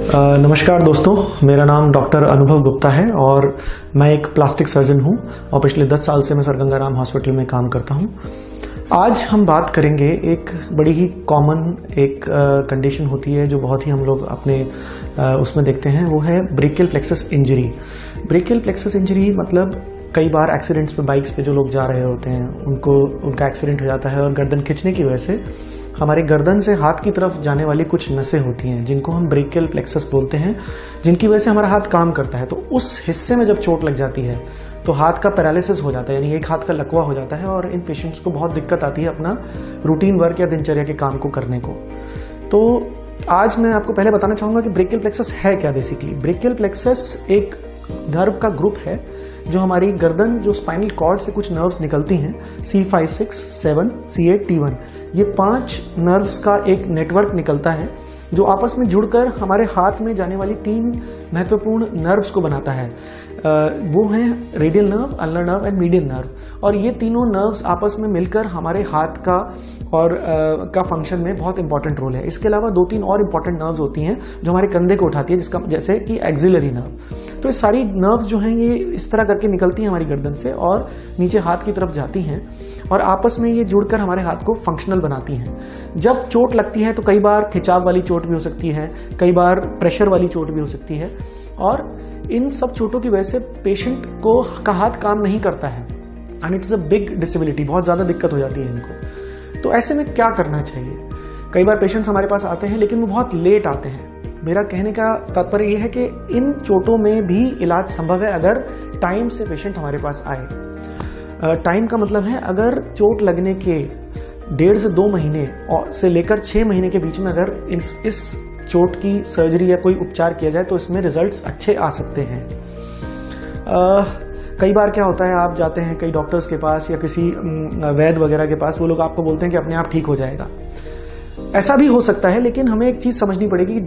नमस्कार दोस्तों, मेरा नाम डॉक्टर अनुभव गुप्ता है और मैं एक प्लास्टिक सर्जन हूं और पिछले 10 साल से मैं सर गंगाराम हॉस्पिटल में काम करता हूं। आज हम बात करेंगे एक बड़ी ही कॉमन एक कंडीशन होती है जो बहुत ही हम लोग अपने उसमें देखते हैं, वो है brachial plexus injury. Brachial plexus injury मतलब कई बार एक्सीडेंट्स पे बाइक्स पे जो लोग जा रहे होते हैं उनका एक्सीडेंट हो जाता है और गर्दन खिंचने की वजह से हमारे गर्दन से हाथ की तरफ जाने वाली कुछ नसें होती हैं जिनको हम ब्रेकियल प्लेक्सस बोलते हैं, जिनकी वजह से हमारा हाथ काम करता है। तो उस हिस्से में जब चोट लग जाती है तो हाथ का पैरालिसिस हो जाता है, यानी एक हाथ का लकवा हो जाता है और इन पेशेंट्स को बहुत दिक्कत आती है अपना रूटीन वर्क या दिनचर्या के काम को करने को। तो आज मैं आपको पहले बताना चाहूंगा कि ब्रेकियल प्लेक्सस है क्या। बेसिकली ब्रेकियल प्लेक्सस एक नर्व का ग्रुप है जो हमारी गर्दन, जो स्पाइनल कॉर्ड से कुछ नर्व्स निकलती हैं, C5, 6, 7, C8, T1, ये 5 नर्व्स का एक नेटवर्क निकलता है जो आपस में जुड़कर हमारे हाथ में जाने वाली 3 महत्वपूर्ण नर्व्स को बनाता है। वो हैं radial nerve, ulnar nerve and median nerve. और ये तीनों नर्व्स आपस में मिलकर हमारे हाथ का और का फंक्शन में बहुत इंपॉर्टेंट रोल है। इसके अलावा 2-3 और इंपॉर्टेंट नर्व्स होती हैं जो हमारे कंधे को उठाती है, जिसका जैसे कि एक्सिलरी नर्व। तो ये सारी नर्व्स जो हैं ये इस तरह करके निकलती हैं हमारी गर्दन से और नीचे हाथ की तरफ जाती हैं और आपस में ये जुड़कर हमारे हाथ को फंक्शनल बनाती हैं। जब चोट लगती है तो कई बार खिंचाव वाली चोट भी हो सकती है, कई बार प्रेशर वाली चोट भी हो सकती है और इन सब चोटों की वजह से पेशेंट का हाथ काम नहीं करता है and it's a big disability, बहुत ज्यादा दिक्कत हो जाती है इनको। तो ऐसे में क्या करना चाहिए? कई बार पेशेंट्स हमारे पास आते हैं लेकिन वो बहुत लेट आते हैं। मेरा कहने का तात्पर्य यह है कि इन चोटों में भी इलाज संभव है अगर टाइम से पेशेंट हमारे पास आए। टाइम का मतलब है अगर चोट लगने के 1.5 से 2 महीने और से लेकर 6 महीने के बीच में अगर इस चोट की सर्जरी या कोई उपचार किया जाए तो इसमें रिजल्ट्स अच्छे आ सकते हैं। कई बार क्या होता है, आप जाते हैं कई डॉक्टर्स के पास या किसी वैद्य वगैरह के पास, वो लोग आपको बोलते हैं कि अपने आप ठीक हो जाएगा। ऐसा भी हो सकता है, लेकिन हमें एक चीज समझनी पड़ेगी कि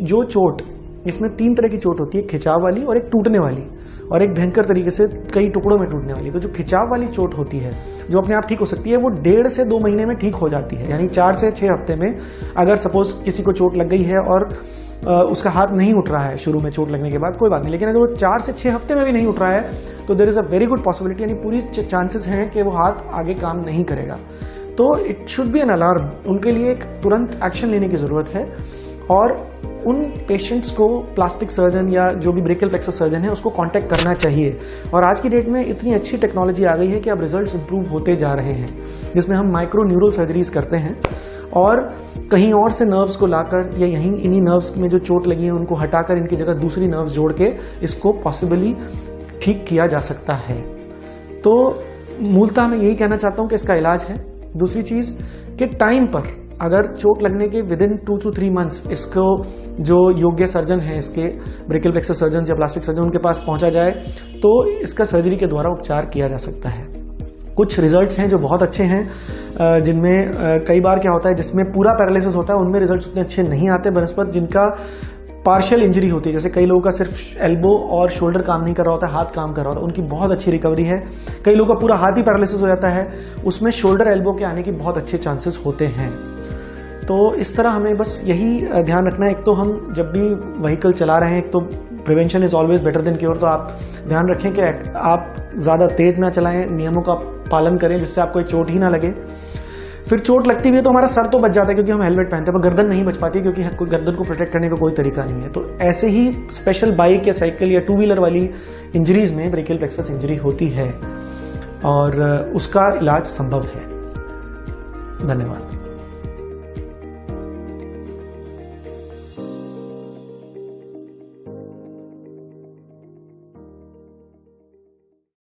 जो चोट, इसमें 3 तरह की चोट होती है, खिंचाव वाली और एक टूटने वाली और एक भयंकर तरीके से कई टुकड़ों में टूटने वाली। तो जो खिंचाव वाली चोट होती है जो अपने आप ठीक हो सकती है, वो 1.5 से 2 महीने में ठीक हो जाती है, यानी 4 से 6 हफ्ते में। अगर सपोज किसी को चोट लग गई है और उसका हाथ नहीं उठ रहा है शुरू में चोट लगने के बाद, कोई बात नहीं, लेकिन अगर वो 4 से 6 हफ्ते में भी नहीं उठ रहा है तो there is a very good possibility, यानी पूरी चांसेस हैं कि वो हाथ आगे काम नहीं करेगा। तो it should be an alarm, उनके लिए एक तुरंत एक्शन लेने की जरूरत है और उन पेशेंट्स को प्लास्टिक सर्जन या जो भी ब्रेकियल प्लेक्सस सर्जन है उसको कांटेक्ट करना चाहिए। और आज की डेट में इतनी अच्छी टेक्नोलॉजी आ गई है कि अब रिजल्ट्स इंप्रूव होते जा रहे हैं, जिसमें हम माइक्रो न्यूरल सर्जरीज करते हैं और कहीं और से नर्व्स को लाकर या यहीं इन्हीं नर्व्स में जो चोट लगी है उनको हटाकर इनकी जगह दूसरी नर्व्स जोड़ के इसको पॉसिबली ठीक किया जा सकता है। तो मूलतः मैं यही कहना चाहता हूं कि इसका इलाज है। दूसरी चीज कि टाइम पर अगर चोट लगने के विदिन 2 to 3 मंथ्स इसको जो योग्य सर्जन है, इसके ब्रेकियल प्लेक्सस सर्जन या प्लास्टिक सर्जन, उनके पास पहुंचा जाए तो इसका सर्जरी के द्वारा उपचार किया जा सकता है। कुछ रिजल्ट्स हैं जो बहुत अच्छे हैं, जिनमें कई बार क्या होता है, जिसमें पूरा पैरालिसिस होता है उनमें रिजल्ट्स उतने अच्छे नहीं आते, बनस्पत जिनका पार्शियल इंजरी होती है, जैसे कई लोगों का सिर्फ एल्बो और शोल्डर काम नहीं कर रहा होता, हाथ काम कर रहा होता है, उनकी बहुत अच्छी रिकवरी है। कई लोगों का पूरा हाथ ही पैरालिसिस हो जाता है, उसमें शोल्डर एल्बो के आने की बहुत अच्छे चांसेस होते हैं। तो इस तरह हमें बस यही ध्यान रखना है, एक तो हम जब भी व्हीकल चला रहे हैं, एक तो prevention is always better than cure, तो आप ध्यान रखें कि आप ज़्यादा तेज ना चलाएं, नियमों का पालन करें जिससे आपको चोट ही ना लगे। फिर चोट लगती भी है तो हमारा सर तो बच जाता है क्योंकि हम हेलमेट पहनते हैं, पर गर्दन नहीं बच पाती क्योंकि गर्दन को प्रोटेक्ट करने का कोई तरीका नहीं है। तो ऐसे ही स्पेशल बाइक या साइकिल या 2 व्हीलर वाली इंजरीज में ब्रेकियल प्लेक्सस इंजरी होती है और उसका इलाज संभव है। धन्यवाद।